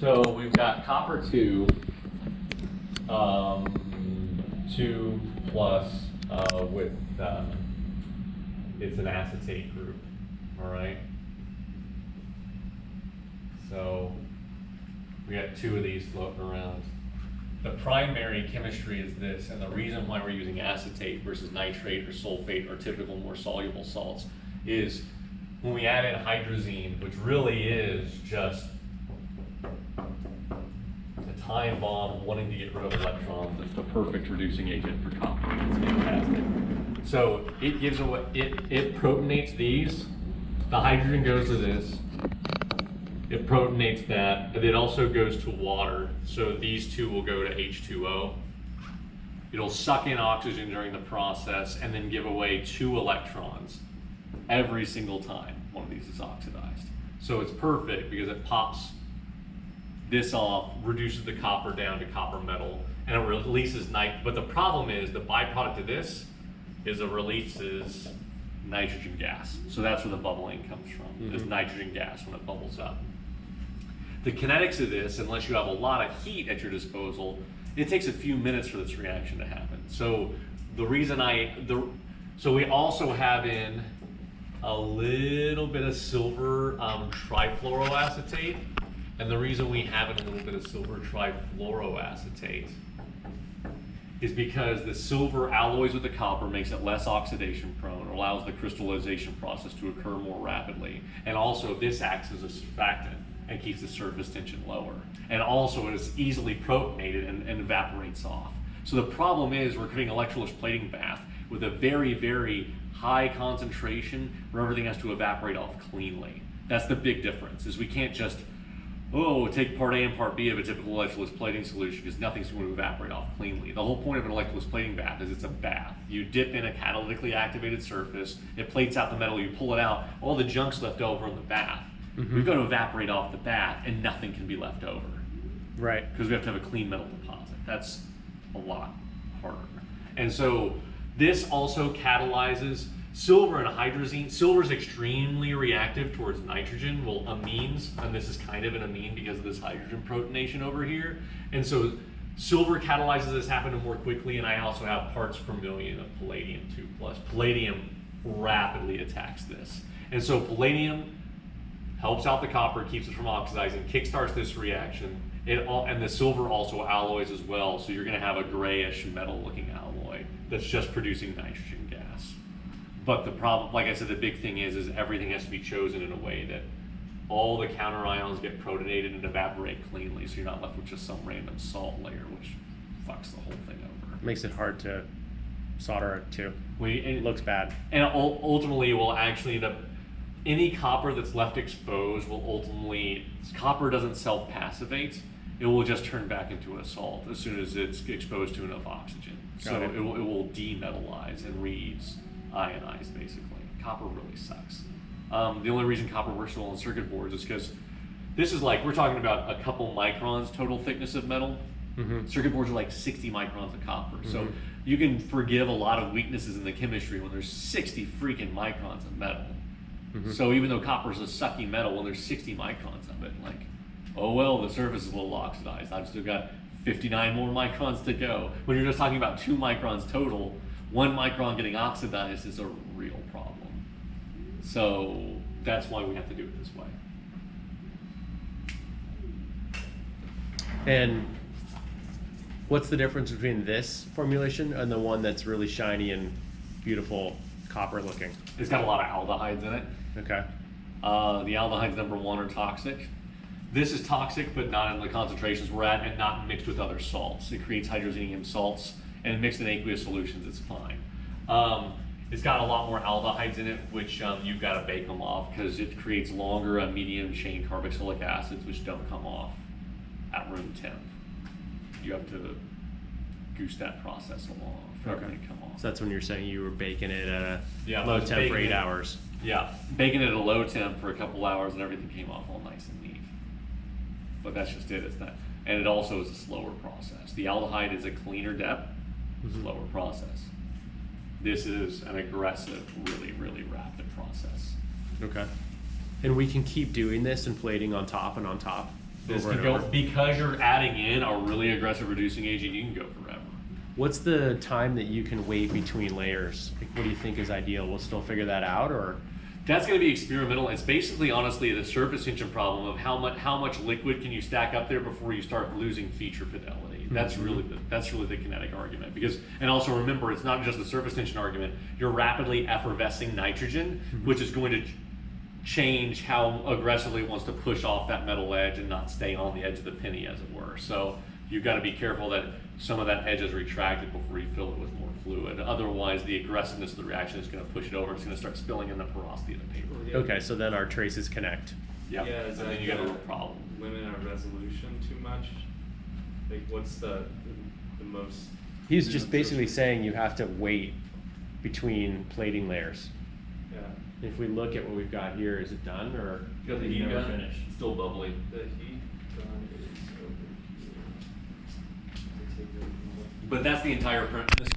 So we've got copper 2, 2 plus with, it's an acetate group, all right? So we got 2 of these floating around. The primary chemistry is this, and the reason why we're using acetate versus nitrate or sulfate or typical more soluble salts is when we add in hydrazine, which really is just a time bomb wanting to get rid of electrons, it's the perfect reducing agent for copper. It's fantastic. So it gives away, it protonates these, the hydrogen goes to this, it protonates that, but it also goes to water. So these 2 will go to H2O. It'll suck in oxygen during the process and then give away 2 electrons every single time one of these is oxidized. So it's perfect because it pops this off, reduces the copper down to copper metal, and it releases but the problem is the byproduct of this is it releases nitrogen gas. So that's where the bubbling comes from, is nitrogen gas when it bubbles up. The kinetics of this, unless you have a lot of heat at your disposal, it takes a few minutes for this reaction to happen. So the reason so we also have in a little bit of silver trifluoroacetate, and the reason we have in a little bit of silver trifluoroacetate is because the silver alloys with the copper, makes it less oxidation prone, or allows the crystallization process to occur more rapidly. And also this acts as a surfactant and keeps the surface tension lower. And also it is easily protonated and evaporates off. So the problem is we're creating electroless plating bath with a very, very high concentration where everything has to evaporate off cleanly. That's the big difference, is we can't just, take part A and part B of a typical electroless plating solution because nothing's going to evaporate off cleanly. The whole point of an electroless plating bath is it's a bath. You dip in a catalytically activated surface, it plates out the metal, you pull it out, all the junk's left over in the bath. We've got to evaporate off the bath and nothing can be left over. Right. Because we have to have a clean metal deposit. That's a lot harder. And so this also catalyzes silver and hydrazine. Silver is extremely reactive towards nitrogen, well, amines, and this is kind of an amine because of this hydrogen protonation over here. And so silver catalyzes this happening more quickly, and I also have parts per million of palladium 2+. Palladium rapidly attacks this. And so palladium helps out the copper, keeps it from oxidizing, kickstarts this reaction, and the silver also alloys as well, so you're going to have a grayish metal-looking alloy that's just producing nitrogen gas. But the problem, like I said, the big thing is everything has to be chosen in a way that all the counter ions get protonated and evaporate cleanly, so you're not left with just some random salt layer, which fucks the whole thing over. Makes it hard to solder it too. It looks bad. And ultimately, we'll actually end up, any copper that's left exposed will ultimately, copper doesn't self-passivate, it will just turn back into a salt as soon as it's exposed to enough oxygen. So it will demetallize and re-ionize basically. Copper really sucks. The only reason copper works well on circuit boards is because this is like, we're talking about a couple microns total thickness of metal. Circuit boards are like 60 microns of copper. So you can forgive a lot of weaknesses in the chemistry when there's 60 freaking microns of metal. So even though copper is a sucky metal, when there's 60 microns of it, like, oh well, the surface is a little oxidized. I've still got 59 more microns to go. When you're just talking about 2 microns total, 1 micron getting oxidized is a real problem. So that's why we have to do it this way. And what's the difference between this formulation and the one that's really shiny and beautiful copper looking? It's got a lot of aldehydes in it. Okay. The aldehydes, number 1, are toxic. This is toxic, but not in the concentrations we're at and not mixed with other salts. It creates hydrazinium salts, and mixed in aqueous solutions, it's fine. It's got a lot more aldehydes in it, which you've got to bake them off because it creates longer medium chain carboxylic acids, which don't come off at room temp. You have to goose that process along for everything to come off. So that's when you're saying you were baking it at a Yeah, low temp for 8 hours. Yeah, baking it at a low temp for a couple hours and everything came off all nice and neat. But that's just it, it's not. And it also is a slower process. The aldehyde is a cleaner depth, slower process. This is an aggressive, really, really rapid process. Okay. And we can keep doing this and plating on top and on top? This over can and go, over. because you're adding in a really aggressive reducing agent, you can go forever. What's the time that you can wait between layers? Like, what do you think is ideal? We'll still figure that out, or? That's going to be experimental. It's basically, honestly, the surface tension problem of how much liquid can you stack up there before you start losing feature fidelity. That's really the kinetic argument. Because, and also remember, it's not just the surface tension argument. You're rapidly effervescing nitrogen, which is going to change how aggressively it wants to push off that metal edge and not stay on the edge of the penny, as it were. So you've got to be careful that some of that edge is retracted before you fill it with more fluid. Otherwise, the aggressiveness of the reaction is going to push it over. It's going to start spilling in the porosity of the paper. Okay, so then our traces connect. Yep. Yeah, is And that then you got a real gonna problem. limit our resolution too much? Like, what's the most? He's just basically saying you have to wait between plating layers. Yeah, If we look at what we've got here, is it done, or You got the did heat you never gun? finish? Still bubbly. the heat gun is over here. I take that one. But that's the entire premise.